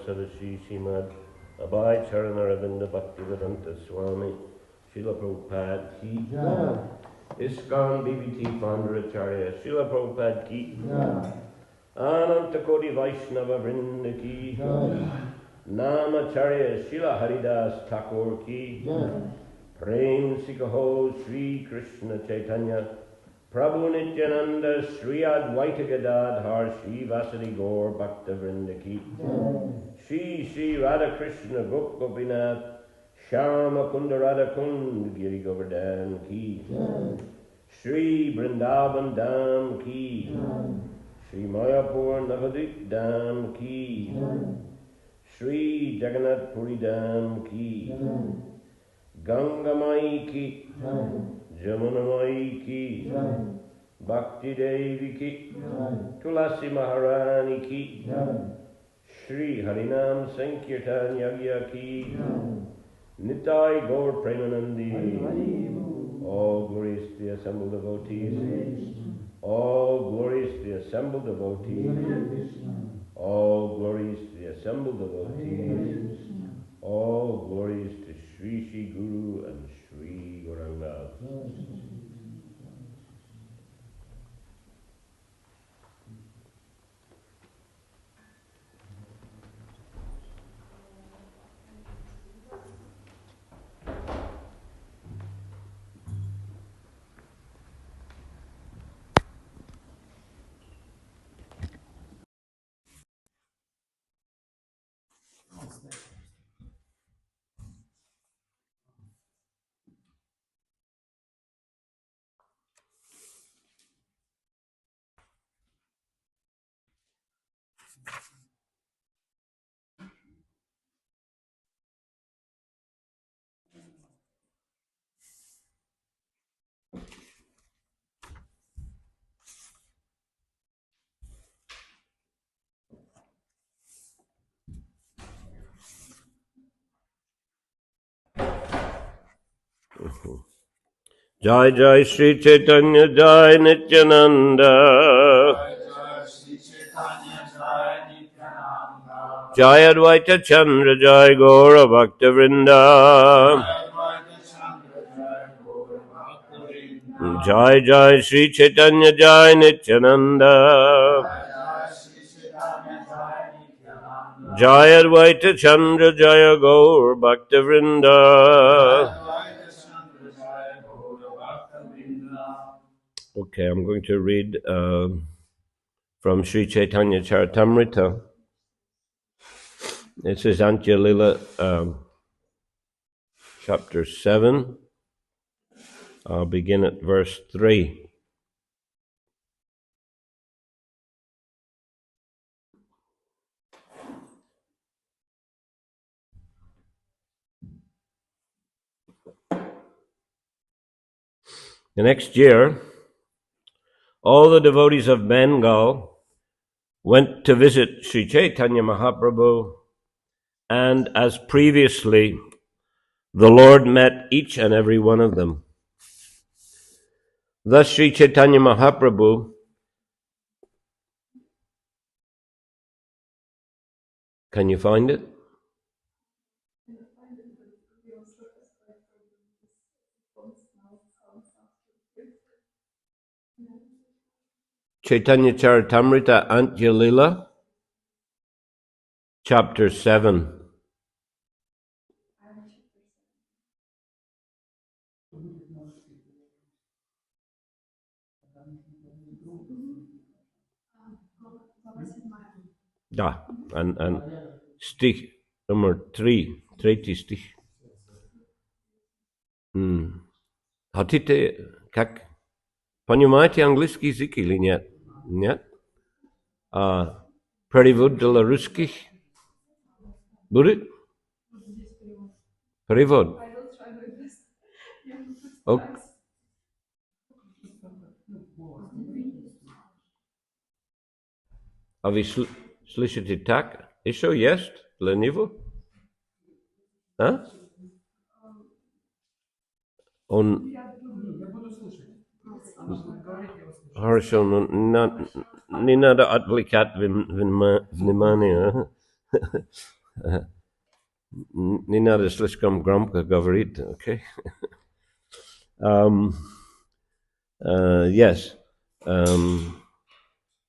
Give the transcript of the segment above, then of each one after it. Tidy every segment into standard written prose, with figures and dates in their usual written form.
Sadashi Srimad Abhay Charanaravindra Bhaktivedanta Swami Srila Prabhupada Ki ISKCON BBT Founder Acharya Srila Prabhupada Ki Ananta Koti Vaishnava Vrinda Ki Namacharya Srila Haridas Thakur Ki Prem Sikaho Sri Krishna Chaitanya Prabhu Nityananda Sri Advaita Gadadhar Sri Vasadi Gaur Bhakta Vrinda Ki Shri Radha Krishna Gop Gopinath Shyama Kunda Radha Kund Giri Govardhan Ki Shri Vrindavan Dham Ki Shri Mayapur Navadik Dham Ki Shri Jagannath Puri Dham Ki Ganga Mai Ki Jamuna Mai Ki Bhakti Devi Ki Tulasi Maharani Ki Shri Harinam Sankirtan Yagya Ki Nitai Gaur Premanandi. All glories to the assembled devotees. All glories to the assembled devotees. All glories to the assembled devotees. All glories to Sri Sri Guru and Sri Gauranga. Jai Jai Sri Chaitanya Jai Nityananda Jai Advaita Chandra Jai Gaura Bhakta Vrinda Jai Jai Sri Chaitanya Jai Nityananda Jai Advaita Chandra Jai Gaura Bhakta Vrinda. Okay, I'm going to read from Sri Caitanya-caritamrita. This is Antya-lila, chapter 7. I'll begin at verse 3. The next year, all the devotees of Bengal went to visit Sri Chaitanya Mahaprabhu, and as previously, the Lord met each and every one of them. Thus Sri Chaitanya Mahaprabhu can you find it? Caitanya-caritamrita Antya-lila, chapter 7. Ja, and stich number 3, tretji stich. Хотите, как? Понимаете английский язык или нет? Нет? Перевод для русских будет? Перевод. А вы слышите так? Еще есть для него? А? Он... Хорошо, но не надо отвлекать внимание. Не надо слишком громко говорить, okay? Yes.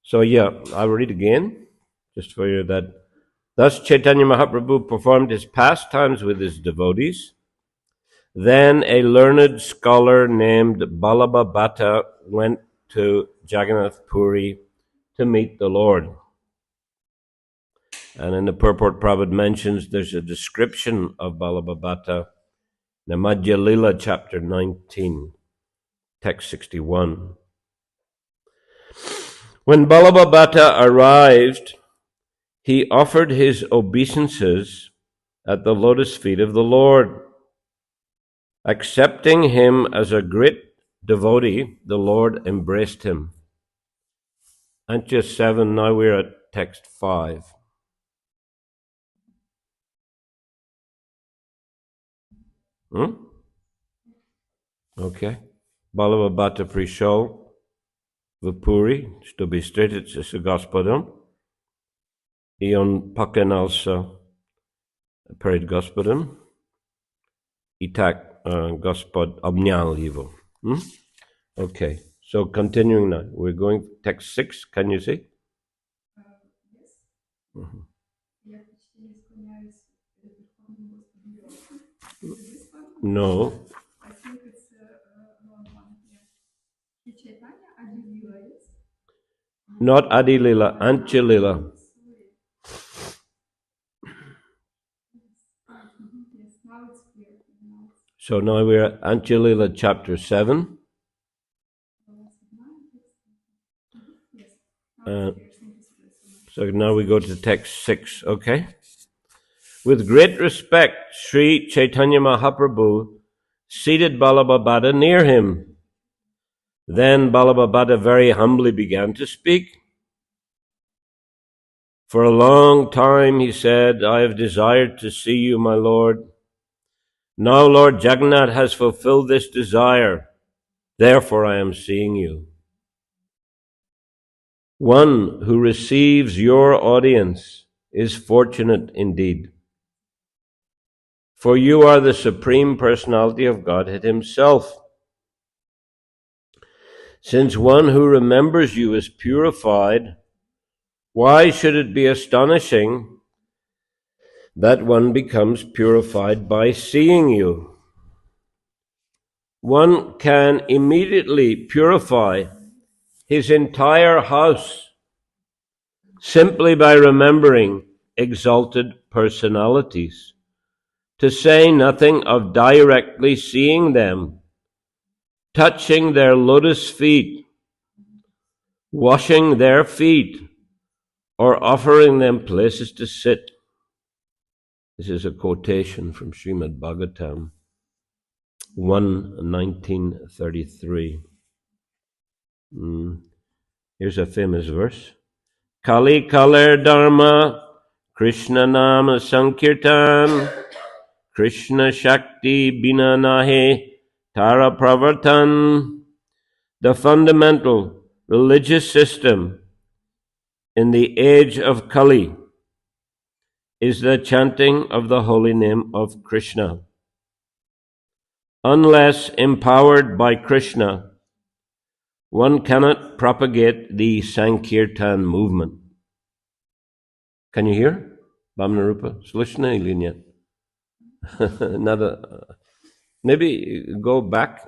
So yeah, I'll read again, just for you that. Thus Chaitanya Mahaprabhu performed his pastimes with his devotees. Then a learned scholar named Ballabha Bhatta went to Jagannath Puri to meet the Lord. And in the purport, Prabhupada mentions there's a description of Ballabha Bhatta in the Antya-lila chapter 19, text 61. When Ballabha Bhatta arrived, he offered his obeisances at the lotus feet of the Lord. Accepting him as a great devotee, the Lord embraced him. Antya 7, now we're at text 5. Okay. Ballabha Bhatta пришел в Пури, чтобы встретиться с Господом, и он поклонялся перед Господом, и так Господь обнял его. Okay, so continuing now, we're going text 6, can you see? No. I think it's Caitanya-caritamrita. Not Antya-lila, Antya-lila. Yes, now it's clear. So now we're at Antya-lila chapter 7. So now we go to text 6, okay? With great respect, Sri Chaitanya Mahaprabhu seated Ballabha Bhatta near him. Then Ballabha Bhatta very humbly began to speak. For a long time, he said, I have desired to see you, my Lord. Now Lord Jagannath has fulfilled this desire. Therefore I am seeing you. One who receives your audience is fortunate indeed. For you are the Supreme Personality of Godhead Himself. Since one who remembers you is purified, why should it be astonishing that one becomes purified by seeing you? One can immediately purify his entire house simply by remembering exalted personalities, to say nothing of directly seeing them, touching their lotus feet, washing their feet, or offering them places to sit. This is a quotation from Srimad Bhagavatam 1:1933. Here's a famous verse. Kali Kaler Dharma, Krishna Nama Sankirtan, Krishna Shakti Bina Nahe Tara Pravartan. The fundamental religious system in the age of Kali is the chanting of the holy name of Krishna. Unless empowered by Krishna, one cannot propagate the Sankirtan movement. Can you hear? Bhamnarupa? Slishna или нет? Maybe go back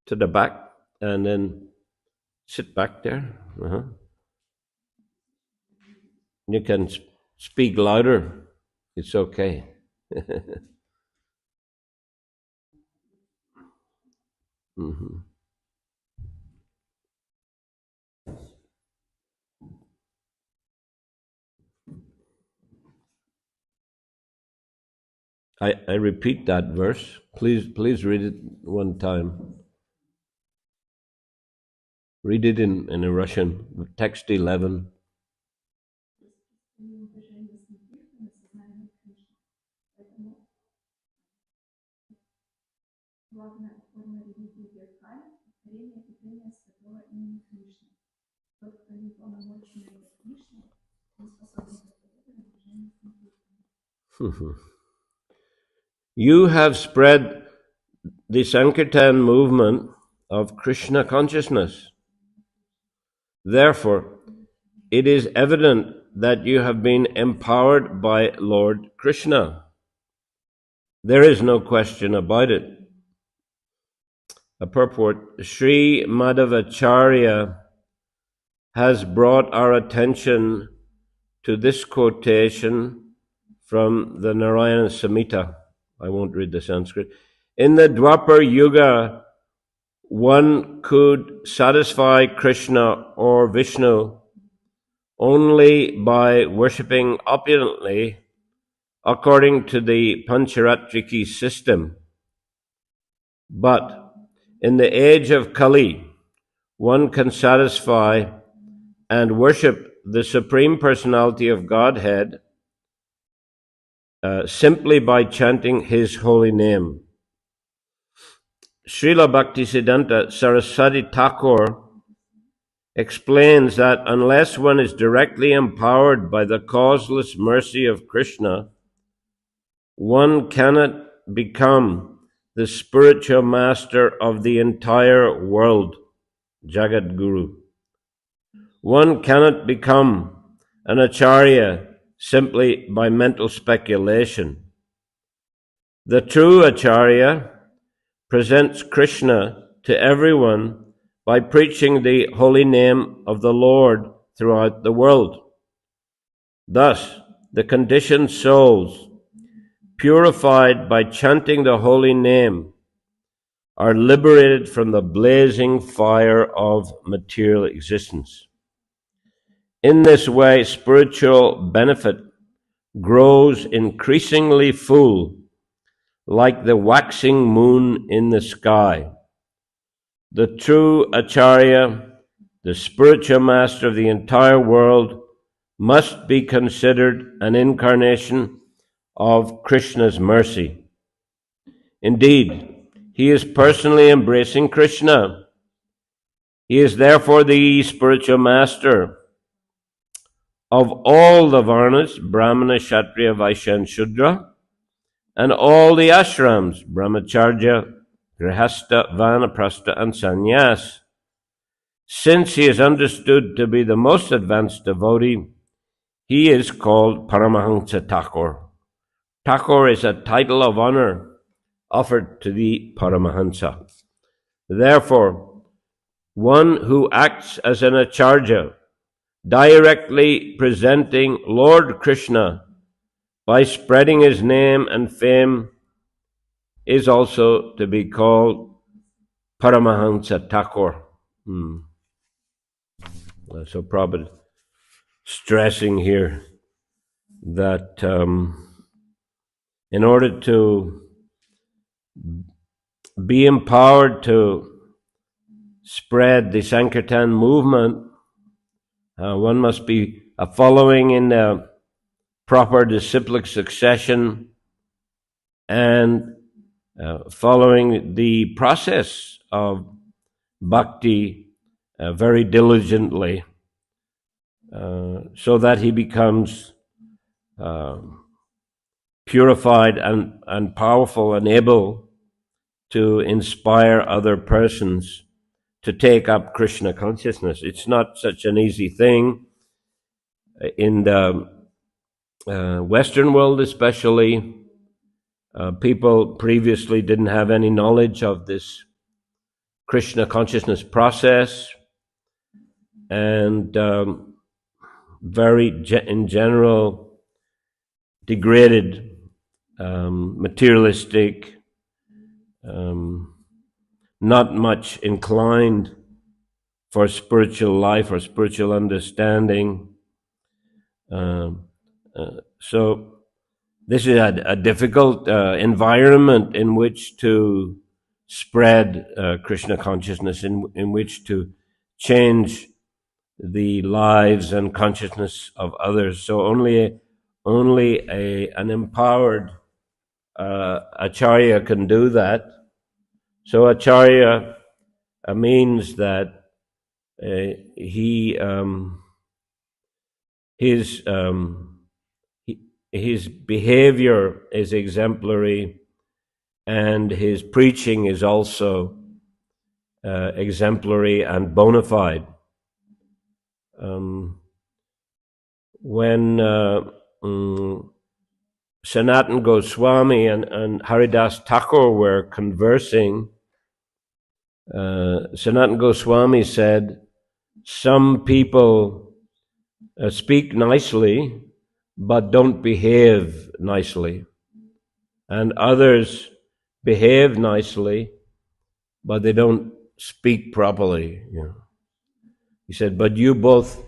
to the back and then sit back there. You can speak louder. It's okay. I repeat that verse. Please read it one time. Read it in a Russian. Text 11. Главная форма религии Верхая – повторение питания святого имени Кришны. Тот, кто не полномочен это Кришне, не способен проповедовать движение You have spread the Sankirtan movement of Krishna consciousness. Therefore, it is evident that you have been empowered by Lord Krishna. There is no question about it. A purport: Sri Madhavacharya has brought our attention to this quotation from the Narayana Samhita. I won't read the Sanskrit. In the Dwapar Yuga, one could satisfy Krishna or Vishnu only by worshipping opulently according to the Pancharatriki system. But in the age of Kali, one can satisfy and worship the Supreme Personality of Godhead simply by chanting His holy name. Srila Bhaktisiddhanta Saraswati Thakur explains that unless one is directly empowered by the causeless mercy of Krishna, one cannot become the spiritual master of the entire world, Jagat Guru. One cannot become an acharya simply by mental speculation. The true acharya presents Krishna to everyone by preaching the holy name of the Lord throughout the world. Thus, the conditioned souls, purified by chanting the holy name, are liberated from the blazing fire of material existence. In this way, spiritual benefit grows increasingly full, like the waxing moon in the sky. The true acharya, the spiritual master of the entire world, must be considered an incarnation of Krishna's mercy. Indeed, he is personally embracing Krishna. He is therefore the spiritual master of all the Varnas, Brahmana, Kshatriya, Vaishya, and Shudra, and all the ashrams, Brahmacharya, Grihastha, Vanaprastha, and Sannyas. Since he is understood to be the most advanced devotee, he is called Paramahansa Thakur. Thakur is a title of honor offered to the Paramahansa. Therefore, one who acts as an acharya, directly presenting Lord Krishna by spreading his name and fame, is also to be called Paramahansa Thakur. So Prabhupada stressing here that in order to be empowered to spread the Sankirtan movement, one must be following in a proper disciplic succession and following the process of bhakti very diligently, so that he becomes purified and powerful and able to inspire other persons to take up Krishna consciousness. It's not such an easy thing. In the Western world especially, people previously didn't have any knowledge of this Krishna consciousness process, and very in general degraded, materialistic, not much inclined for spiritual life or spiritual understanding. So this is a difficult environment in which to spread Krishna consciousness, in which to change the lives and consciousness of others. So only an empowered acharya can do that. So acharya means that he his behavior is exemplary, and his preaching is also exemplary and bona fide. When Sanatana Goswami and Haridas Thakur were conversing, Sanatana Goswami said, some people speak nicely but don't behave nicely, and others behave nicely but they don't speak properly. You know. He said, but you both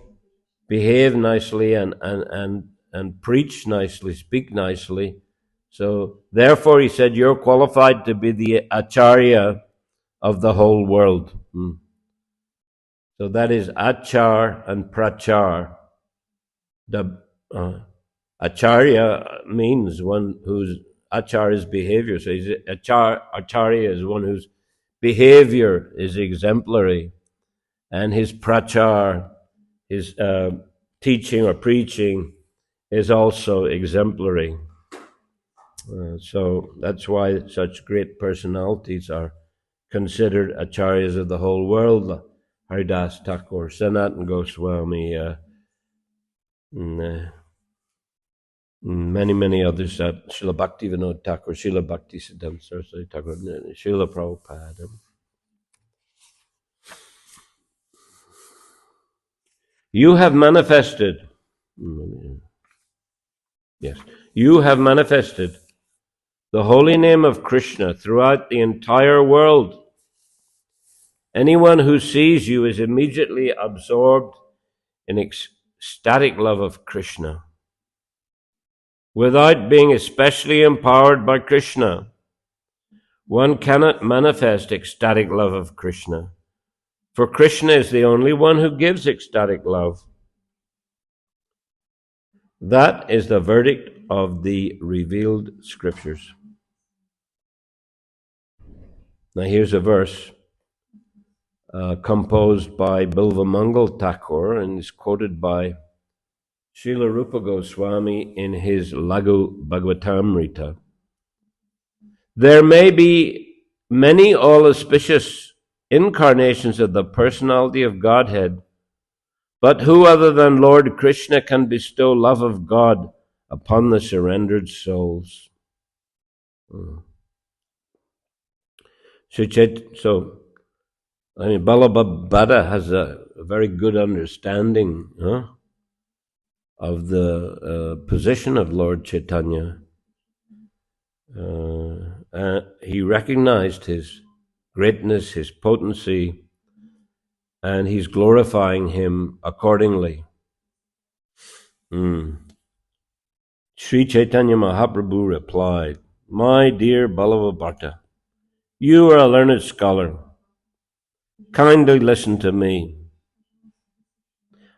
behave nicely and preach nicely, speak nicely. So therefore, he said, you're qualified to be the acharya of the whole world. So that is achar and prachar. The acharya means one whose achar is behavior. So he's acharya is one whose behavior is exemplary, and his prachar, his teaching or preaching, is also exemplary. So that's why such great personalities are considered acharyas of the whole world. Haridas Thakur, Sanatana Goswami, many others. Srila Bhaktivinoda Thakur, Srila Bhaktisiddhanta Saraswati Thakur, Srila Prabhupada. You have manifested. Yes, you have manifested the holy name of Krishna throughout the entire world. Anyone who sees you is immediately absorbed in ecstatic love of Krishna. Without being especially empowered by Krishna, one cannot manifest ecstatic love of Krishna, for Krishna is the only one who gives ecstatic love. That is the verdict of the revealed scriptures. Now here's a verse composed by Bilvamangal Thakur and is quoted by Srila Rupa Goswami in his Laghu Bhagavatamrita. There may be many all auspicious incarnations of the personality of Godhead, but who other than Lord Krishna can bestow love of God upon the surrendered souls? So, Ballabhabhada has a very good understanding of the position of Lord Chaitanya. He recognized his greatness, his potency, and he's glorifying him accordingly. Sri Chaitanya Mahaprabhu replied, my dear Ballabhabhata, you are a learned scholar. Kindly listen to me.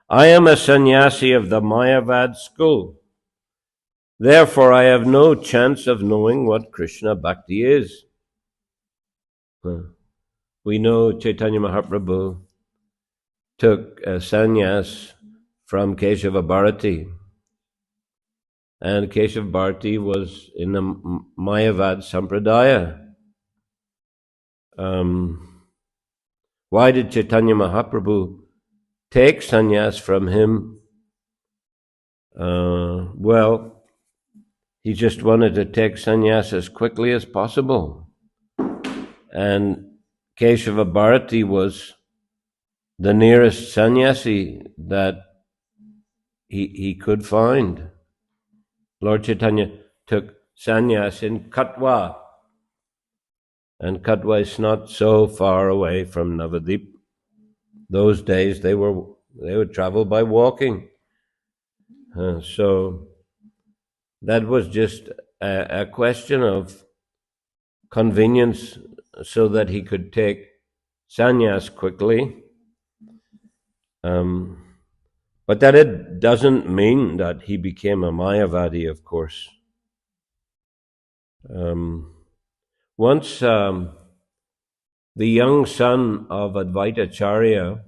I am a sannyasi of the Mayavad school. Therefore, I have no chance of knowing what Krishna Bhakti is. We know Chaitanya Mahaprabhu took a sannyas from Keshava Bharati. And Keshava Bharati was in the Mayavad Sampradaya. Why did Chaitanya Mahaprabhu take sannyas from him? Well, he just wanted to take sannyas as quickly as possible. And Keshava Bharati was the nearest sannyasi that he could find. Lord Chaitanya took sannyas in Katwa, and Katwa is not so far away from Navadip. Those days they would travel by walking. So that was just a question of convenience so that he could take sannyas quickly. But that it doesn't mean that he became a Mayavadi, of course. Once the young son of Advaita Acharya,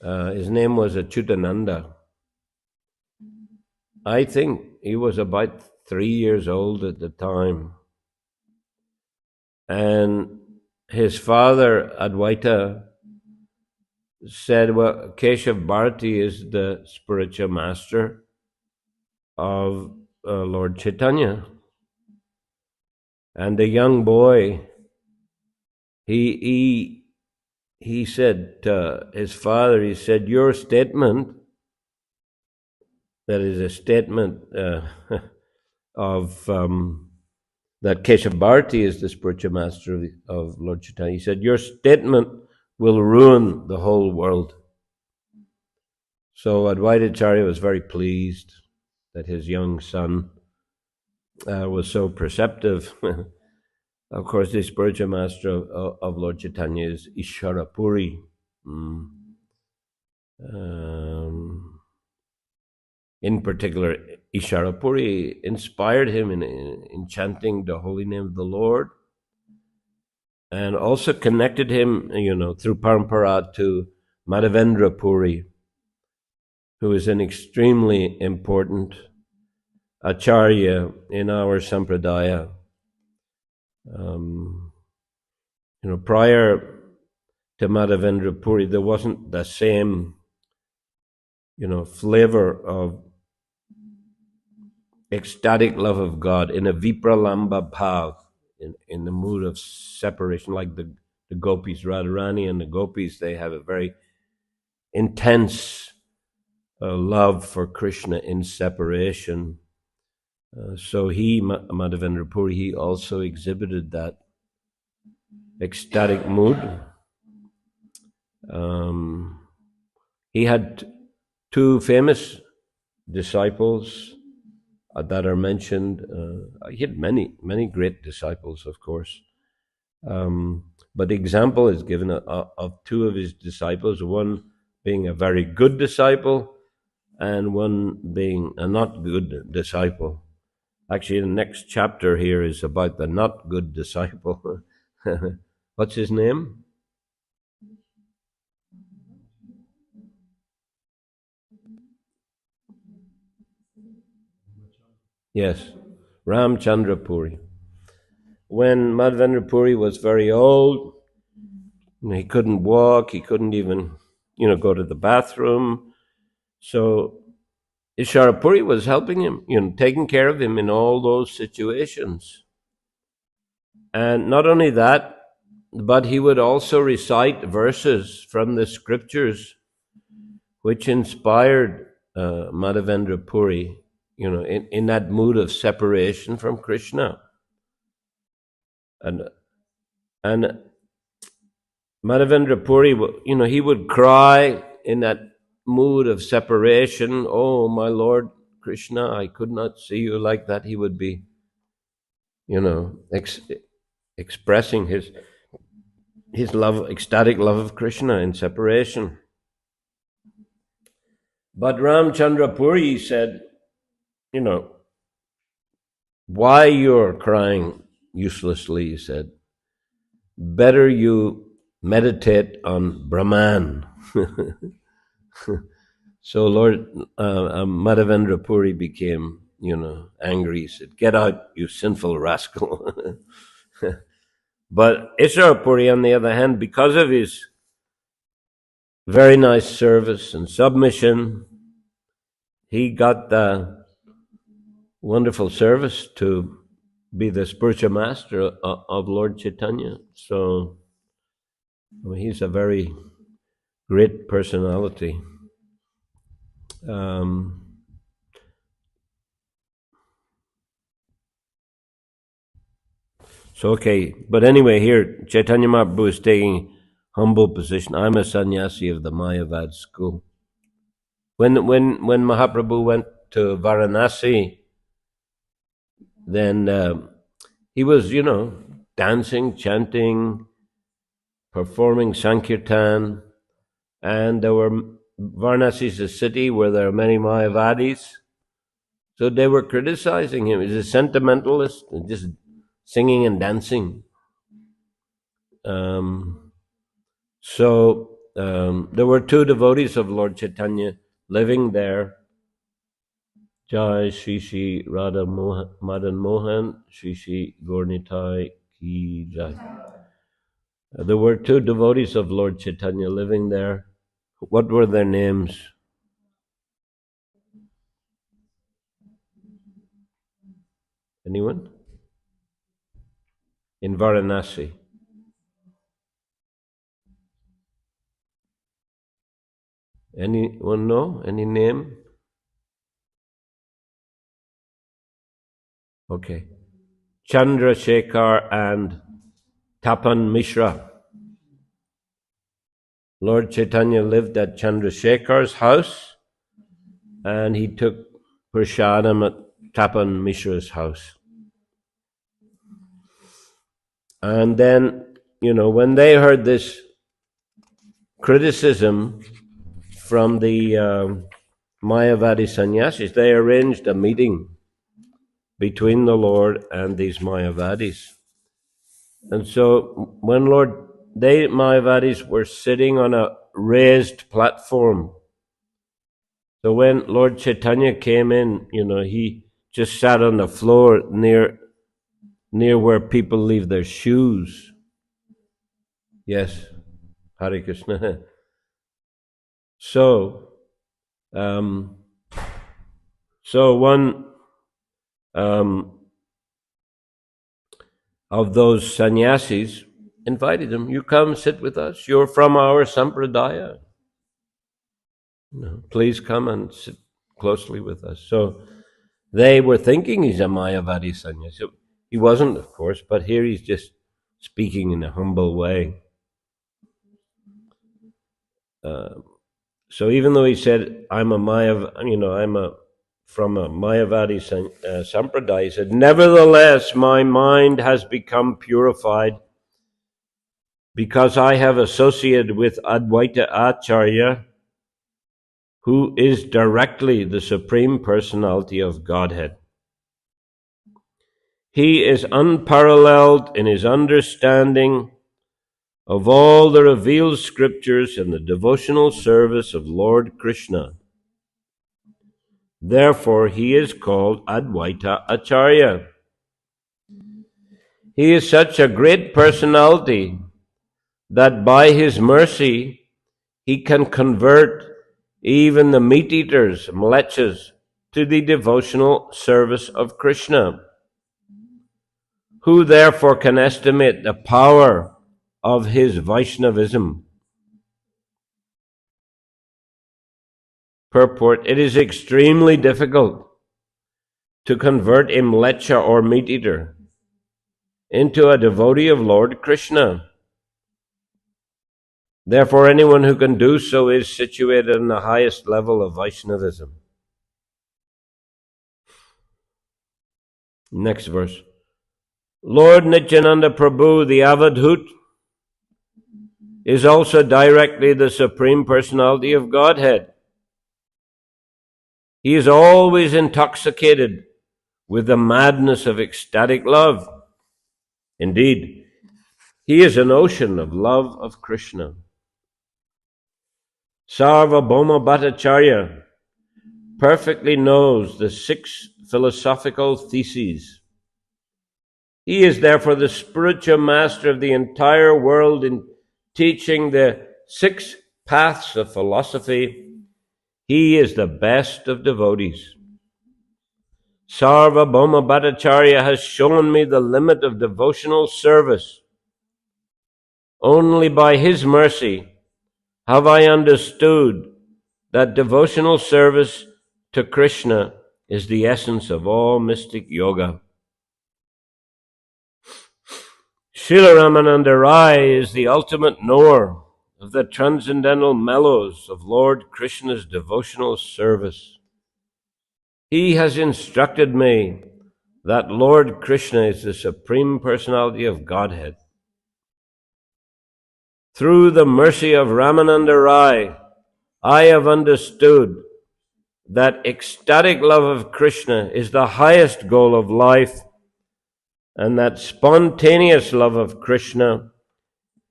his name was Achyutananda, I think he was about 3 years old at the time. And his father, Advaita, said, well, Keshav Bharati is the spiritual master of Lord Chaitanya. And the young boy, he said to his father, he said, your statement, that is a statement of that Keshav Bharati is the spiritual master of Lord Chaitanya. He said, your statement will ruin the whole world. So Advaitacharya was very pleased that his young son was so perceptive. Of course, the spiritual master of Lord Chaitanya is Isharapuri. In particular, Isharapuri inspired him in chanting the holy name of the Lord, and also connected him, through parampara to Madhavendra Puri, who is an extremely important acharya in our sampradaya. Prior to Madhavendra Puri, there wasn't the same, flavor of ecstatic love of God in a vipralamba bhav, in the mood of separation, like the gopis, Radharani and the gopis, they have a very intense love for Krishna in separation. So Madhavendra Puri, he also exhibited that ecstatic mood. He had two famous disciples that are mentioned. He had many great disciples, of course. But the example is given of two of his disciples, one being a very good disciple and one being a not good disciple. Actually, the next chapter here is about the not good disciple. What's his name? Yes, Ramchandra Puri. When Madhavendra Puri was very old, he couldn't walk, he couldn't even, go to the bathroom. So Isharapuri was helping him, taking care of him in all those situations. And not only that, but he would also recite verses from the scriptures which inspired Madhavendra Puri, in that mood of separation from Krishna. And Madhavendra Puri, he would cry in that mood of separation. Oh, my Lord Krishna, I could not see you like that. He would be, expressing his love, ecstatic love of Krishna in separation. But Ramchandra Puri said, why you're crying uselessly, he said. Better you meditate on Brahman. So Lord Madhavendra Puri became, angry. He said, get out, you sinful rascal. But Isharapuri, on the other hand, because of his very nice service and submission, he got the wonderful service to be the spiritual master of Lord Chaitanya. So he's a very great personality. But anyway, here Chaitanya Mahaprabhu is taking humble position. I'm a sannyasi of the Mayavad school. When Mahaprabhu went to Varanasi, then he was, dancing, chanting, performing Sankirtan, and Varanasi is a city where there are many Mayavadis, so they were criticizing him. He's a sentimentalist, just singing and dancing. So there were two devotees of Lord Chaitanya living there, Jai Shri Shri Radha Madan Mohan, Shri Shri Gaurnitai Ki Jai. There were two devotees of Lord Chaitanya living there. What were their names? Anyone? In Varanasi. Anyone know? Any name? Okay. Chandrasekhar and Tapan Mishra. Lord Chaitanya lived at Chandrasekhar's house and he took prasadam at Tapan Mishra's house. And then, when they heard this criticism from the Mayavadi sannyasis, they arranged a meeting between the Lord and these Mayavadis. And so when Mayavadis were sitting on a raised platform, so when Lord Chaitanya came in, he just sat on the floor near where people leave their shoes. Yes, Hare Krishna. So one of those sannyasis invited him, "You come sit with us. You're from our sampradaya. Please come and sit closely with us." So they were thinking he's a Mayavadi sannyasi. He wasn't, of course, but here he's just speaking in a humble way. So even though he said, I'm from a Mayavadi sampradaya, he said, "Nevertheless, my mind has become purified because I have associated with Advaita Acharya, who is directly the Supreme Personality of Godhead. He is unparalleled in his understanding of all the revealed scriptures and the devotional service of Lord Krishna. Therefore, he is called Advaita Acharya. He is such a great personality that by his mercy he can convert even the meat-eaters, mlechas, to the devotional service of Krishna. Who therefore can estimate the power of his Vaishnavism?" Purport: it is extremely difficult to convert a mlecha or meat-eater into a devotee of Lord Krishna. Therefore, anyone who can do so is situated in the highest level of Vaishnavism. Next verse. Lord Nityananda Prabhu, the Avadhut, is also directly the Supreme Personality of Godhead. He is always intoxicated with the madness of ecstatic love. Indeed, he is an ocean of love of Krishna. Sarvabhauma Bhattacharya perfectly knows the 6 philosophical theses. He is therefore the spiritual master of the entire world in teaching the 6 paths of philosophy. He is the best of devotees. Sarvabhauma Bhattacharya has shown me the limit of devotional service. Only by his mercy have I understood that devotional service to Krishna is the essence of all mystic yoga. Srila Ramananda Rai is the ultimate knower of the transcendental mellows of Lord Krishna's devotional service. He has instructed me that Lord Krishna is the Supreme Personality of Godhead. Through the mercy of Ramananda Rai, I have understood that ecstatic love of Krishna is the highest goal of life, and that spontaneous love of Krishna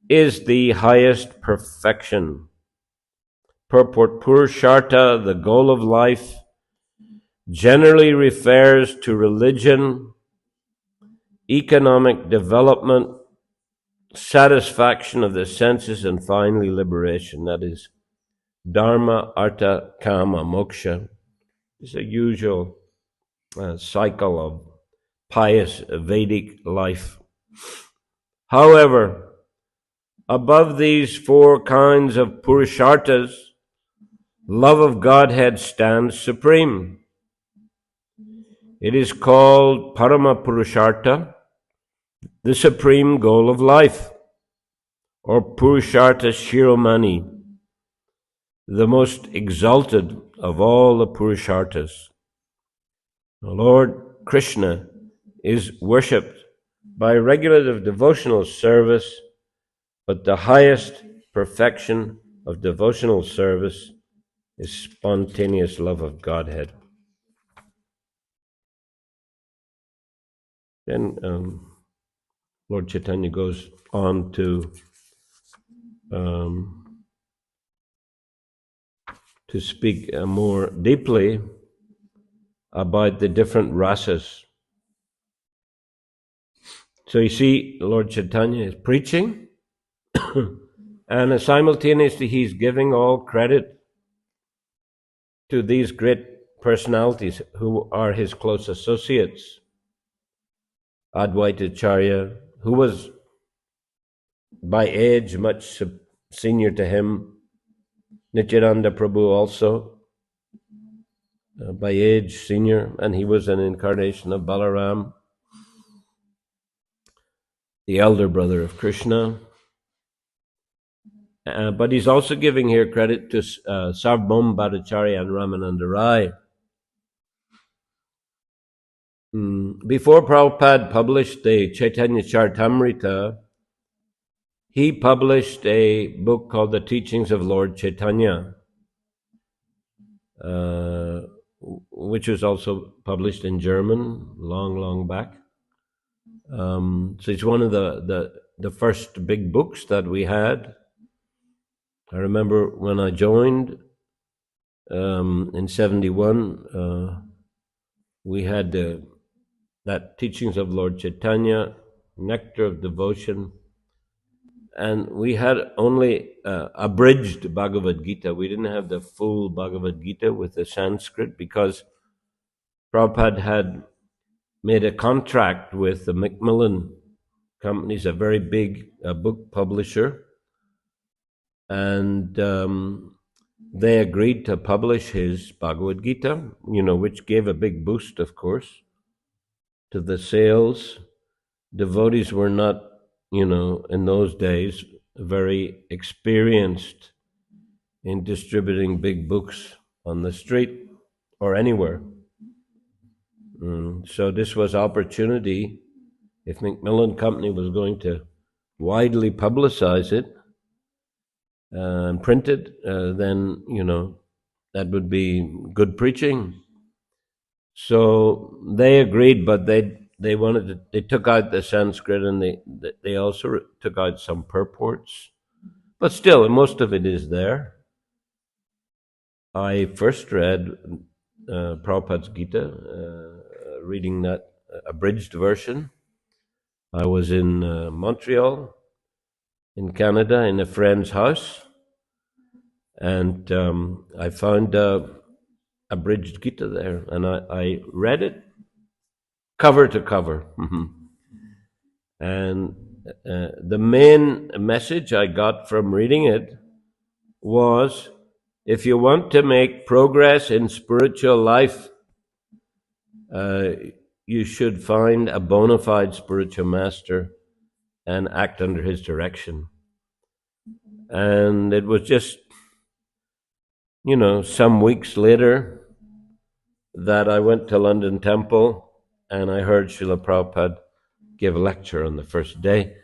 is the highest perfection. Purport: Purushartha, the goal of life, generally refers to religion, economic development, satisfaction of the senses, and finally liberation. That is dharma, artha, kama, moksha. It's a usual cycle of pious Vedic life. However, above these four kinds of purusharthas, love of Godhead stands supreme. It is called Parama Purushartha, the supreme goal of life, or Purushartha Shiromani, the most exalted of all the Purusharthas. The Lord Krishna is worshipped by regulative devotional service, but the highest perfection of devotional service is spontaneous love of Godhead. Then Lord Chaitanya goes on to speak more deeply about the different rasas. So you see, Lord Chaitanya is preaching, and simultaneously he's giving all credit to these great personalities who are his close associates. Advaita Acharya, who was by age much senior to him, Nityananda Prabhu also, by age senior, and he was an incarnation of Balaram, the elder brother of Krishna. But he's also giving here credit to Sarvabhauma Bhattacharya and Ramananda Rai. Before Prabhupada published the Caitanya-caritamrita, he published a book called The Teachings of Lord Chaitanya, which was also published in German long back. So it's one of the first big books that we had. I remember when I joined in 71, we had that Teachings of Lord Chaitanya, Nectar of Devotion, and we had only abridged Bhagavad Gita. We didn't have the full Bhagavad Gita with the Sanskrit because Prabhupada had made a contract with the Macmillan Company, a very big book publisher, and they agreed to publish his Bhagavad Gita, which gave a big boost, of course, to the sales. Devotees were not, in those days, very experienced in distributing big books on the street or anywhere. So this was opportunity. If Macmillan Company was going to widely publicize it and print it, then, that would be good preaching. So they agreed, but they wanted to, they took out the Sanskrit, and they also took out some purports. But still, most of it is there. I first read Prabhupada's Gita, reading that abridged version. I was in Montreal, in Canada, in a friend's house, and I found abridged Gita there, and I read it cover to cover. And the main message I got from reading it was, if you want to make progress in spiritual life, you should find a bona fide spiritual master and act under his direction. And it was just, some weeks later that I went to London Temple and I heard Srila Prabhupada give a lecture on the first day.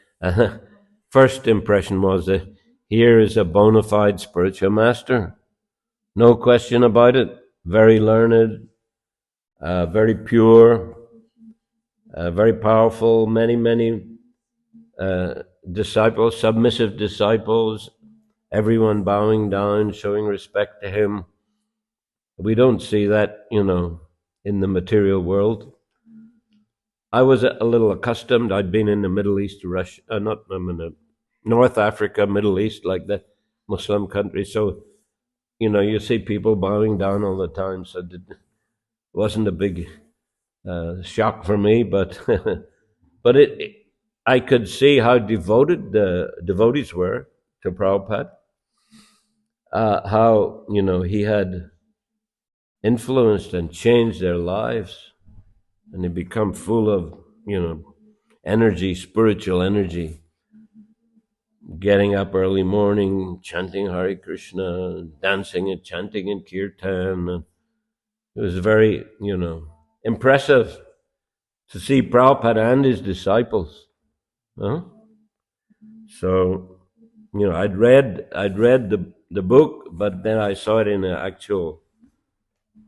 First impression was that here is a bona fide spiritual master. No question about it. Very learned, very pure, very powerful, many disciples, submissive disciples, everyone bowing down, showing respect to him. We don't see that, in the material world. I was a little accustomed. I'd been in the Middle East, Russia, not I'm in North Africa, Middle East, like the Muslim countries. So you see people bowing down all the time. So it wasn't a big shock for me, but but I could see how devoted the devotees were to Prabhupada. How he had influenced and changed their lives, and they become full of energy, spiritual energy, getting up early morning, chanting Hare Krishna, dancing and chanting in kirtan. And it was very, impressive to see Prabhupada and his disciples. Huh? So, I'd read the book, but then I saw it in an actual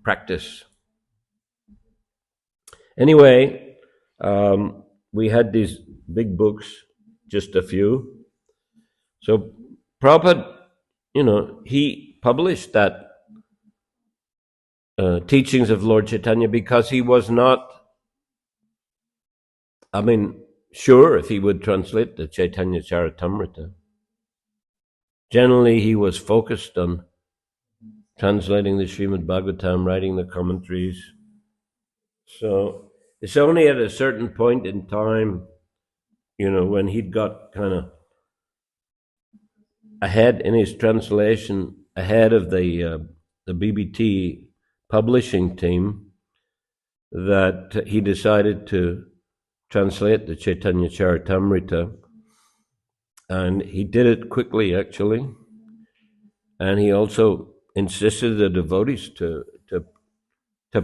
practice. Anyway, we had these big books, just a few. So Prabhupada, he published that teachings of Lord Chaitanya because he was not, sure if he would translate the Caitanya-caritamrita. Generally, he was focused on translating the Srimad Bhagavatam, writing the commentaries. So it's only at a certain point in time, when he'd got kind of ahead in his translation, ahead of the BBT publishing team, that he decided to translate the Caitanya-caritamrita, and he did it quickly, actually. And he also insisted the devotees to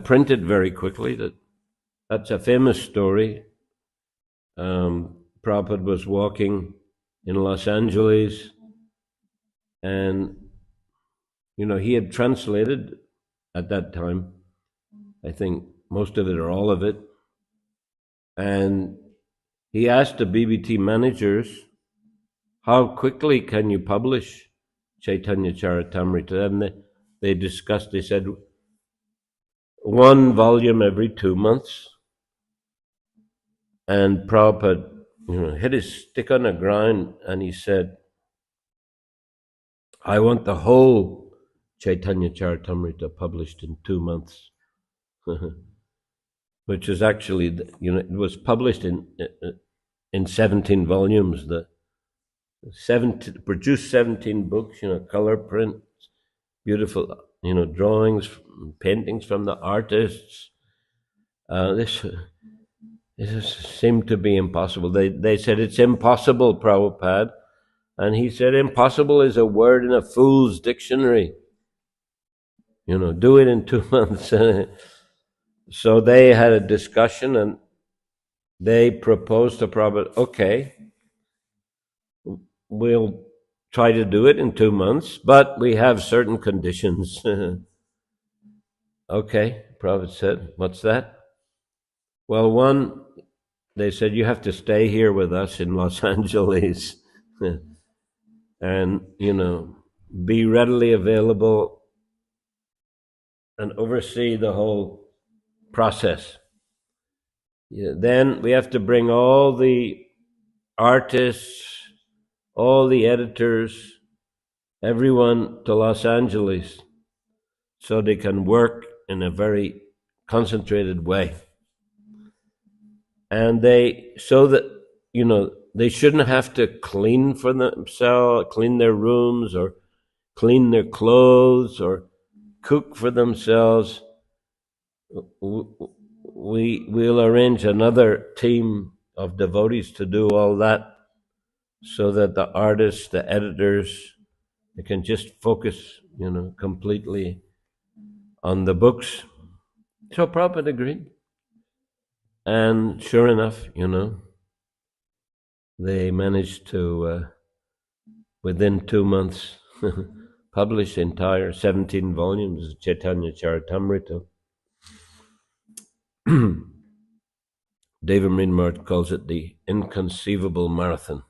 print it very quickly. That's a famous story. Prabhupada was walking in Los Angeles, and he had translated at that time, I think most of it or all of it, and he asked the BBT managers, how quickly can you publish Caitanya-caritamrita? And they discussed, they said, 1 volume every 2 months. And Prabhupada hit his stick on the ground and he said, I want the whole Caitanya-caritamrita published in 2 months. Which is actually, it was published in 17 volumes. Produced 17 books, color print, beautiful, drawings, paintings from the artists. This seemed to be impossible. They said, it's impossible, Prabhupada. And he said, impossible is a word in a fool's dictionary. Do it in 2 months. So they had a discussion and they proposed to Prabhupada, okay, we'll try to do it in 2 months, but we have certain conditions. Okay, Prabhupada said, what's that? Well, one, they said, you have to stay here with us in Los Angeles and, be readily available and oversee the whole process. Then we have to bring all the artists, all the editors, everyone to Los Angeles so they can work in a very concentrated way. And they shouldn't have to clean for themselves, clean their rooms or clean their clothes or cook for themselves. We'll arrange another team of devotees to do all that so that the artists, the editors, they can just focus, completely on the books. So Prabhupada agreed. And sure enough, they managed to, within 2 months, publish the entire 17 volumes of Caitanya-caritamrita. David Maharaj calls it the inconceivable marathon.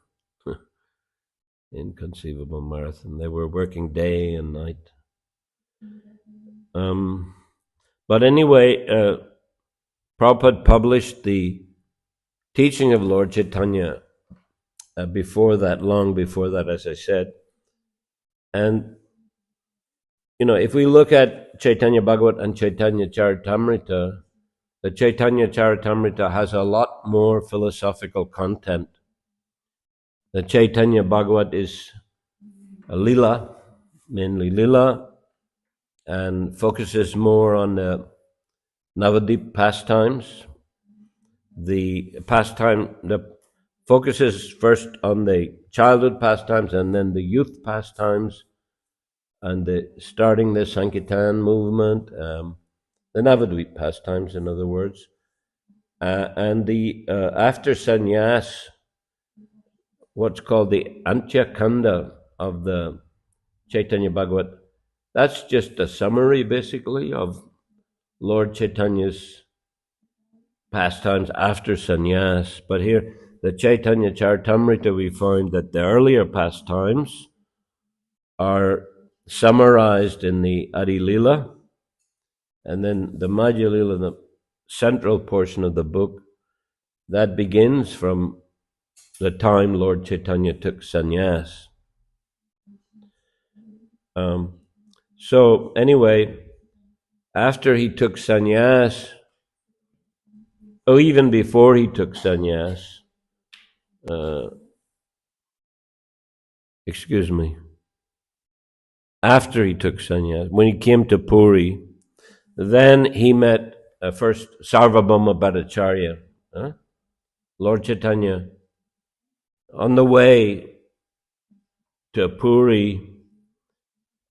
Inconceivable marathon. They were working day and night. But anyway, Prabhupada published the teaching of Lord Chaitanya before that, long before that, as I said. And, if we look at Chaitanya Bhagavat and Caitanya-caritamrita, the Caitanya-caritamrita has a lot more philosophical content. The Chaitanya Bhagavat is a lila, mainly lila, and focuses more on the Navadip pastimes. The focuses first on the childhood pastimes and then the youth pastimes, and starting the Sankirtan movement, the Navadvip pastimes, in other words, and the after sannyas, what's called the Antya-kanda of the Chaitanya Bhagavat. That's just a summary, basically, of Lord Chaitanya's pastimes after sannyas. But here, the Caitanya-caritamrita, we find that the earlier pastimes are summarized in the Adi-lila, and then the Madhya-lila, the central portion of the book, that begins from the time Lord Chaitanya took sannyas. So anyway, after he took sannyas, even before he took sannyas, after he took sannyas, when he came to Puri, then he met first Sarvabhauma Bhattacharya. Lord Chaitanya, on the way to Puri,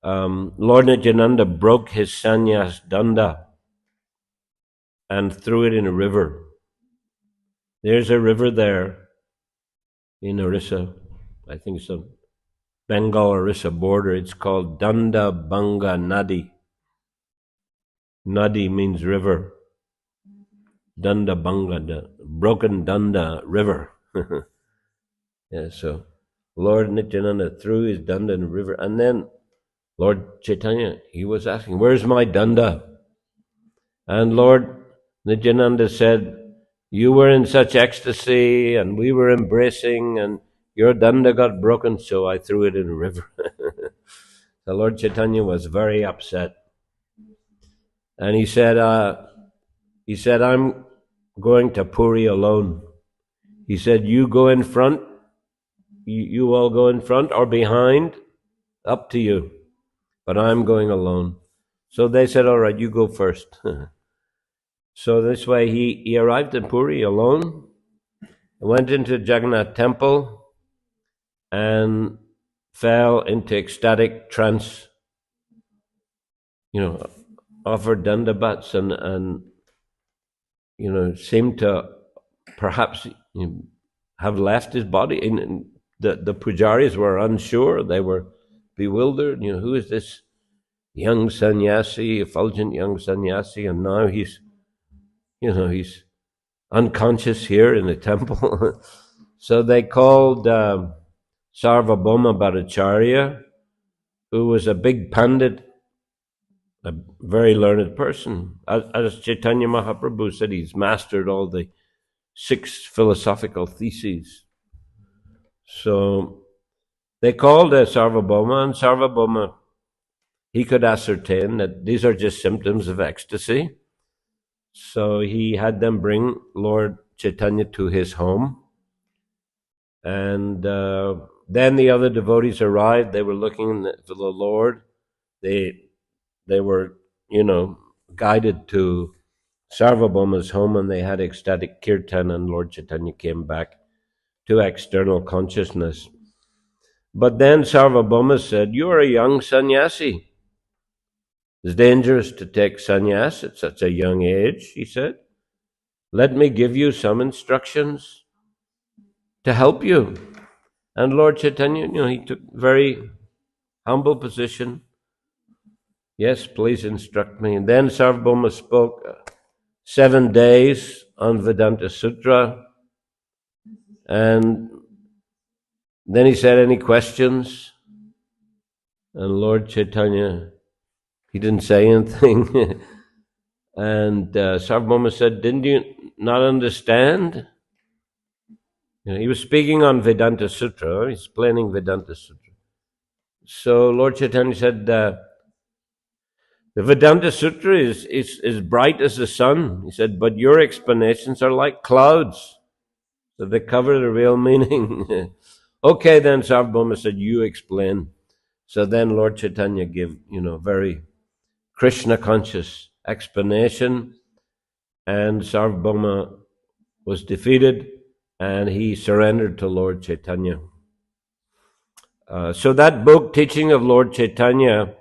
Lord Nityananda broke his sannyas danda and threw it in a river. There's a river there in Orissa, I think it's a Bengal-Orissa border. It's called Danda Banga Nadi. Nadi means river. Danda Banga, the broken Danda river. Yeah, so Lord Nityananda threw his danda in the river, and then Lord Chaitanya, he was asking, "Where's my danda?" And Lord Nityananda said, "You were in such ecstasy, and we were embracing, and your danda got broken, so I threw it in the river." The Lord Chaitanya was very upset, and he said, "I'm going to Puri alone." He said, "You go in front. You all go in front or behind, up to you. But I'm going alone." So they said, "All right, you go first." So this way he arrived in Puri alone, went into Jagannath temple, and fell into ecstatic trance, offered dandabats and seemed to perhaps have left his body. And the pujaris were unsure, they were bewildered. Who is this young sannyasi, effulgent young sannyasi, and now he's unconscious here in the temple. So they called Sarvabhauma Bhattacharya, who was a big pandit, a very learned person. As Chaitanya Mahaprabhu said, he's mastered all the 6 philosophical theses. So they called Sarvabhauma, and Sarvabhauma, he could ascertain that these are just symptoms of ecstasy. So he had them bring Lord Chaitanya to his home. And then the other devotees arrived. They were looking for the Lord. They were, guided to Sarvabhauma's home, and they had ecstatic kirtan, and Lord Chaitanya came back to external consciousness. But then Sarvabhauma said, "You are a young sannyasi. It's dangerous to take sannyas at such a young age," he said. "Let me give you some instructions to help you." And Lord Chaitanya, he took very humble position. "Yes, please instruct me." And then Sarvabhauma spoke 7 days on Vedanta Sutra. And then he said, "Any questions?" And Lord Chaitanya, he didn't say anything. And Sarvabhauma said, "Didn't you not understand?" He was speaking on Vedanta Sutra. He's explaining Vedanta Sutra. So Lord Chaitanya said, the Vedanta Sutra is bright as the sun. He said, but your explanations are like clouds. So they cover the real meaning. Okay, then Sarvabhauma said, you explain. So then Lord Chaitanya gave, very Krishna conscious explanation, and Sarvabhauma was defeated and he surrendered to Lord Chaitanya. So that book, Teaching of Lord Chaitanya,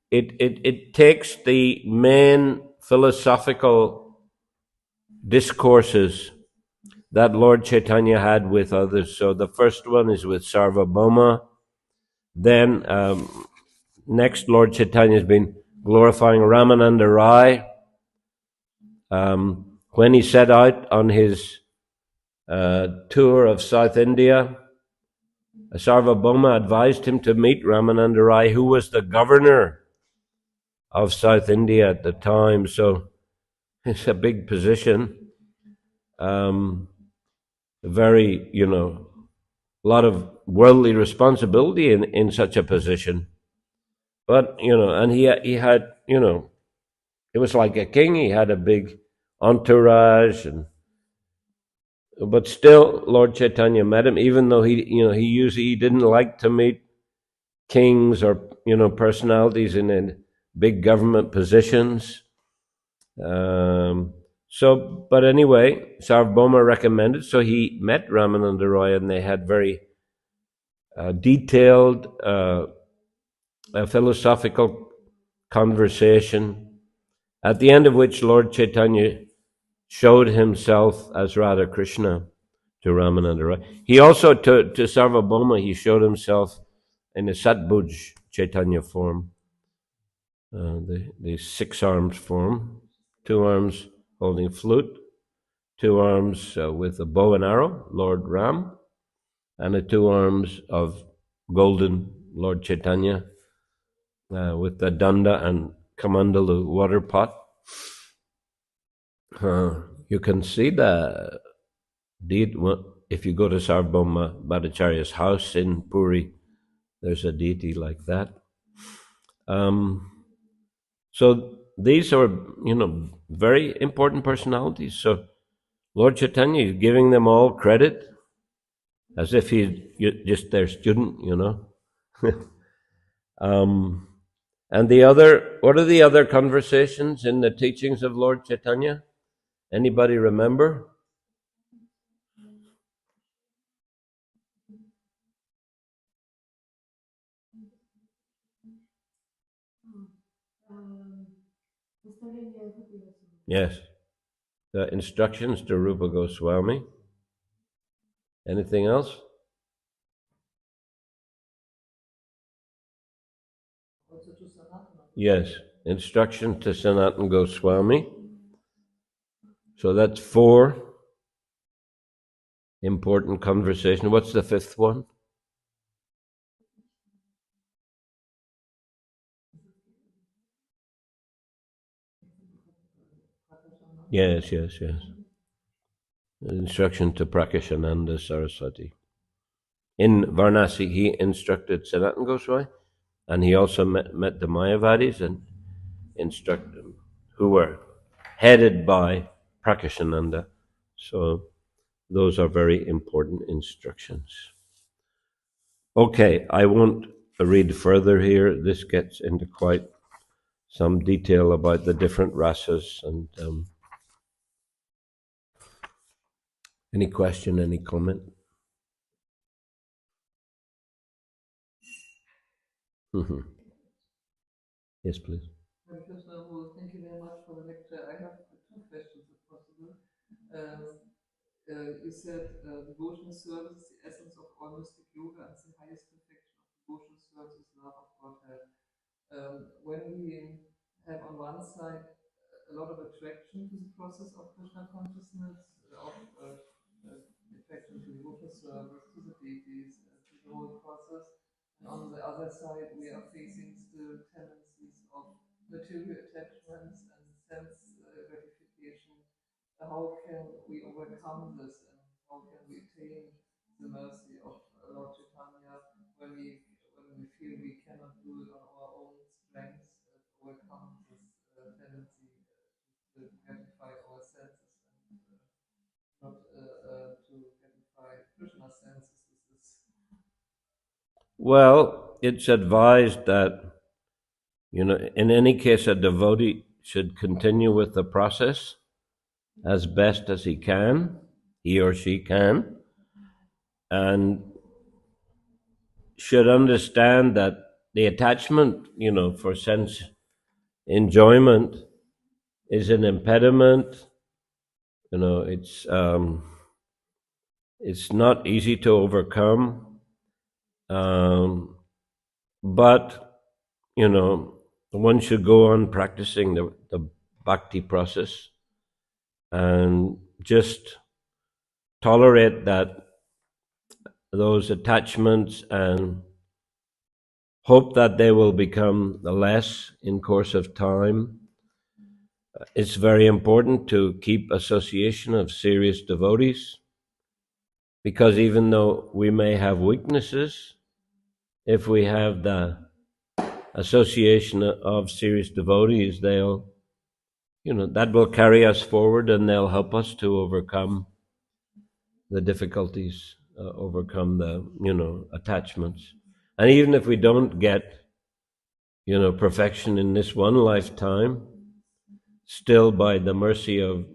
it takes the main philosophical discourses that Lord Chaitanya had with others. So the first one is with Sarvabhauma. Then next, Lord Chaitanya has been glorifying Ramananda Rai. When he set out on his tour of South India, Sarvabhauma advised him to meet Ramananda Rai, who was the governor of South India at the time. So it's a big position. Very, a lot of worldly responsibility in such a position. But, and he had, it was like a king. He had a big entourage, but still Lord Chaitanya met him, even though he didn't like to meet kings or, personalities in big government positions. But anyway, Sarvabhauma recommended, so he met Ramananda Roy, and they had very detailed philosophical conversation, at the end of which Lord Chaitanya showed himself as Radha Krishna to Ramananda Roy. He also, to Sarvabhauma, he showed himself in the Satbuj Chaitanya form, the six-armed form, 2 arms holding flute, 2 arms with a bow and arrow, Lord Ram, and the 2 arms of golden Lord Chaitanya with the danda and kamandalu water pot. You can see the deed if you go to Sarvabhauma Bhattacharya's house in Puri. There's a deity like that. So these are, very important personalities. So Lord Chaitanya is giving them all credit as if he's just their student, And what are the other conversations in the teachings of Lord Chaitanya? Anybody remember? Yes. The instructions to Rupa Goswami. Anything else? Yes. Instruction to Sanatana Goswami. So that's 4 important conversations. What's the 5th one? Yes. Instruction to Prakashananda Saraswati. In Varanasi, he instructed Sanatana Goswami, and he also met the Mayavadis and instructed them, who were headed by Prakashananda. So those are very important instructions. Okay, I won't read further here. This gets into quite some detail about the different rasas. And any question, any comment? Yes, please. Prabhu, thank you very much for the lecture. I have 2 questions, if possible. You said devotional service is the essence of all mystic yoga, and the highest perfection of devotional service is love of Godhead. When we have on one side a lot of attraction to the process of Krishna consciousness, of attraction to devotional service, to the deities, to the whole process, and on the other side we are facing still tendencies of material attachments and sense gratification. How can we overcome this, and how can we attain the mercy of Lord Chaitanya when we feel we cannot do it on our own strength, overcome this tendency to gratify our senses and not to gratify Krishna's senses. Well, it's advised that, in any case, a devotee should continue with the process as best as he or she can, and should understand that the attachment, for sense enjoyment is an impediment. It's not easy to overcome, but one should go on practicing the bhakti process and just tolerate those attachments and hope that they will become less in course of time. It's very important to keep association of serious devotees, because even though we may have weaknesses, if we have the association of serious devotees, that will carry us forward, and they'll help us to overcome the difficulties, overcome the attachments. And even if we don't get perfection in this one lifetime, still by the mercy of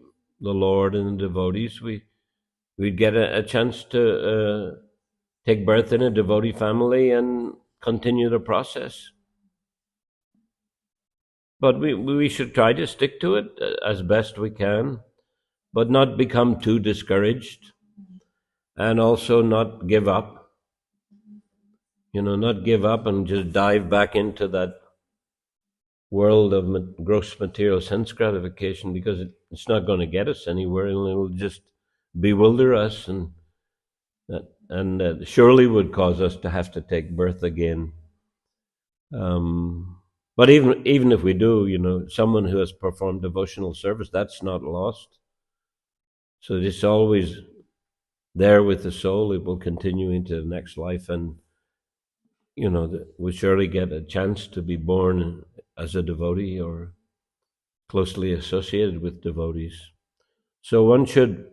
the Lord and the devotees, we'd get a chance to take birth in a devotee family and continue the process. But we should try to stick to it as best we can, but not become too discouraged, and also not give up. Not give up and just dive back into that world of gross material sense gratification, because it's not going to get us anywhere, and it'll just bewilder us, and surely would cause us to have to take birth again. But even if we do, someone who has performed devotional service, that's not lost. So it's always there with the soul. It will continue into the next life, and we surely get a chance to be born as a devotee or closely associated with devotees. So one should,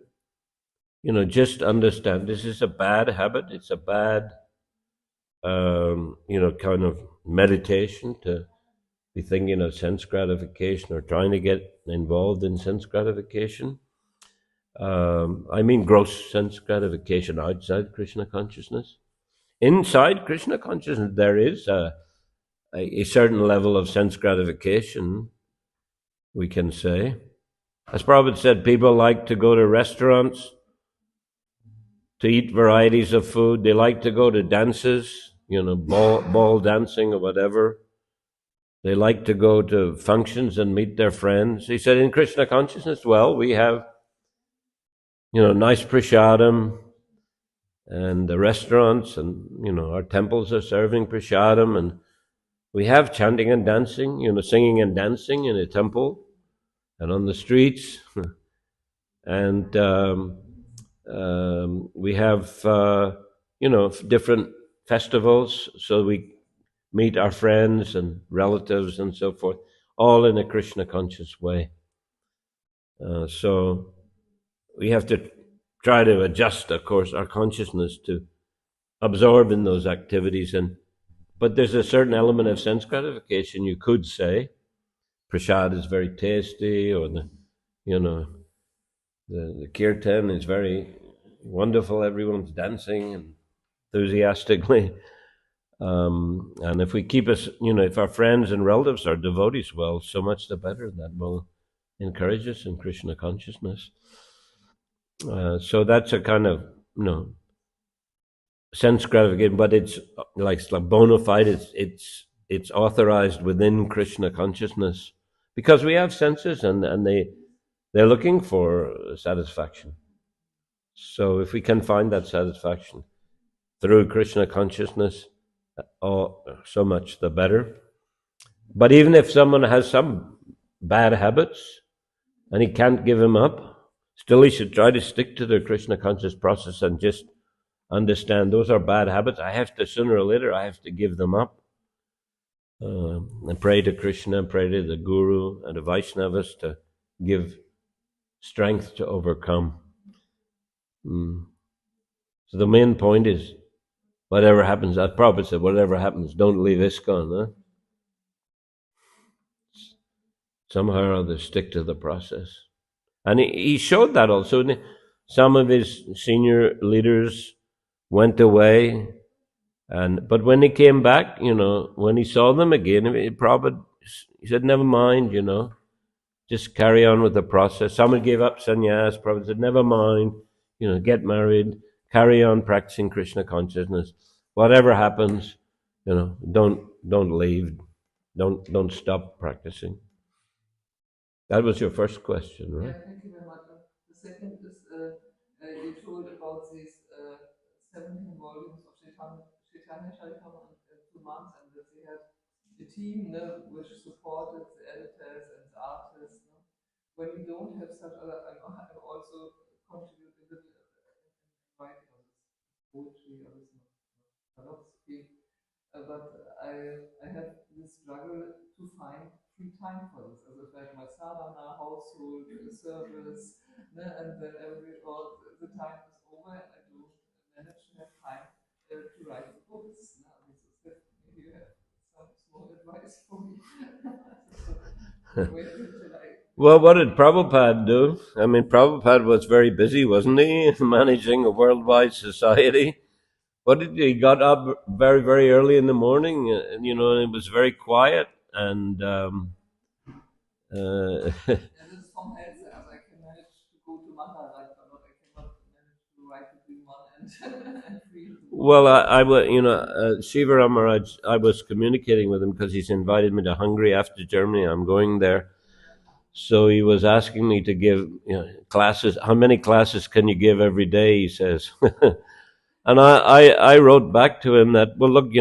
just understand this is a bad habit. It's a bad, kind of meditation to be thinking of sense gratification or trying to get involved in sense gratification. I mean gross sense gratification outside Krishna consciousness. Inside Krishna consciousness, there is a certain level of sense gratification, we can say. As Prabhupada said, people like to go to restaurants to eat varieties of food. They like to go to dances, ball dancing or whatever. They like to go to functions and meet their friends. He said, in Krishna consciousness, well, we have, nice prasadam, and the restaurants, and, our temples are serving prasadam, and we have chanting and dancing, singing and dancing in a temple and on the streets. And we have, different festivals, so we meet our friends and relatives and so forth, all in a Krishna conscious way. So we have to try to adjust, of course, our consciousness to absorb in those activities. But there's a certain element of sense gratification, you could say. Prasad is very tasty, or the kirtan is very wonderful. Everyone's dancing enthusiastically. And if we keep us, if our friends and relatives are devotees, well, so much the better. That will encourage us in Krishna consciousness. So that's a kind of, sense gratification, but it's like bona fide. It's authorized within Krishna consciousness, because we have senses, and they're looking for satisfaction. So if we can find that satisfaction through Krishna consciousness, so much the better. But even if someone has some bad habits and he can't give them up, still he should try to stick to the Krishna conscious process and just understand those are bad habits. I have to, sooner or later, I have to give them up. And pray to Krishna, pray to the Guru and the Vaishnavas to give strength to overcome. So the main point is, whatever happens, as Prabhupada said, whatever happens, don't leave ISKCON. Huh? Somehow or other, stick to the process. And he showed that also. Some of his senior leaders went away, but when he came back, when he saw them again, Prabhupada, he said, never mind, just carry on with the process. Someone gave up sannyas, Prabhupada said, never mind, get married, carry on practicing Krishna consciousness. Whatever happens, don't leave, don't stop practicing. That was your first question, right? Yeah, thank you very much. The second is, you told about these 17 volumes of Caitanya-caritamrita in 2 months, and that they had a team which supported the editors and the artists. When we don't have such other, I'm also contributed a little in writing of this poetry, or this not speak. But I have this struggle to find free time for this. As if like my sadhana, household, service, and then the time is over and I don't manage to have time to write the books. Maybe you have some small advice for me. Well, what did Prabhupada do? I mean, Prabhupada was very busy, wasn't he, managing a worldwide society? What did he got up very, very early in the morning, and it was very quiet, and and this is from health, I can manage to go to Mandalay, but I cannot manage to write between 1 and 3. Well, I was, Shiva Ramaraj, I was communicating with him because he's invited me to Hungary after Germany. I'm going there. So he was asking me to give classes. How many classes can you give every day, he says. And I wrote back to him that, well, look,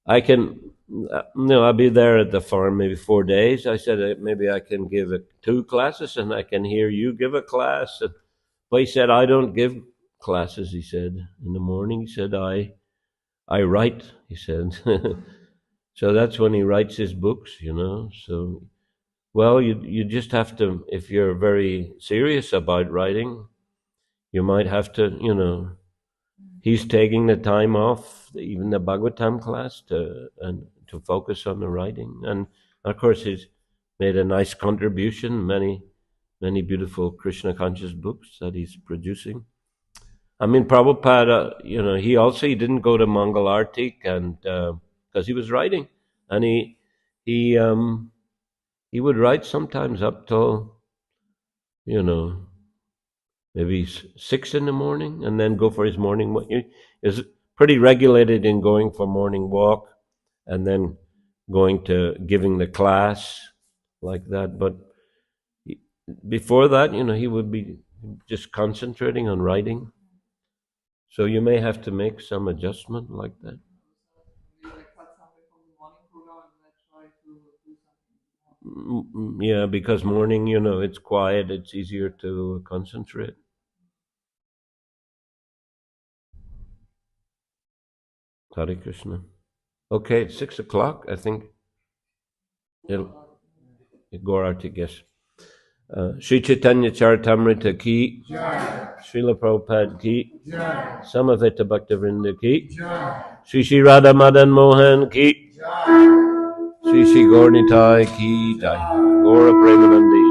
I can, I'll be there at the farm maybe 4 days. I said, maybe I can give 2 classes and I can hear you give a class. But he said, I don't give classes, he said, in the morning. He said, I write, he said. So that's when he writes his books, so, well, you just have to, if you're very serious about writing, you might have to, he's taking the time off, even the Bhagavatam class, to focus on the writing. And of course, he's made a nice contribution, many beautiful Krishna conscious books that he's producing. I mean, Prabhupada, he didn't go to Mangal Artik, and because he was writing, and he would write sometimes up till, maybe 6 in the morning, and then go for his morning walk. He is pretty regulated in going for morning walk, and then going to giving the class like that. But before that, he would be just concentrating on writing. So you may have to make some adjustment like that. Yeah, because morning, it's quiet, it's easier to concentrate. Hare Krishna. Okay, it's 6 o'clock, I think. Gaurarti, yes. Sri Caitanya-caritamrita ki, Srila Prabhupada ki, Samaveta Bhaktivinoda ki, Sri Radha Madan Mohan ki, Sri Gaur Nitai ki, Gaura Premanandi.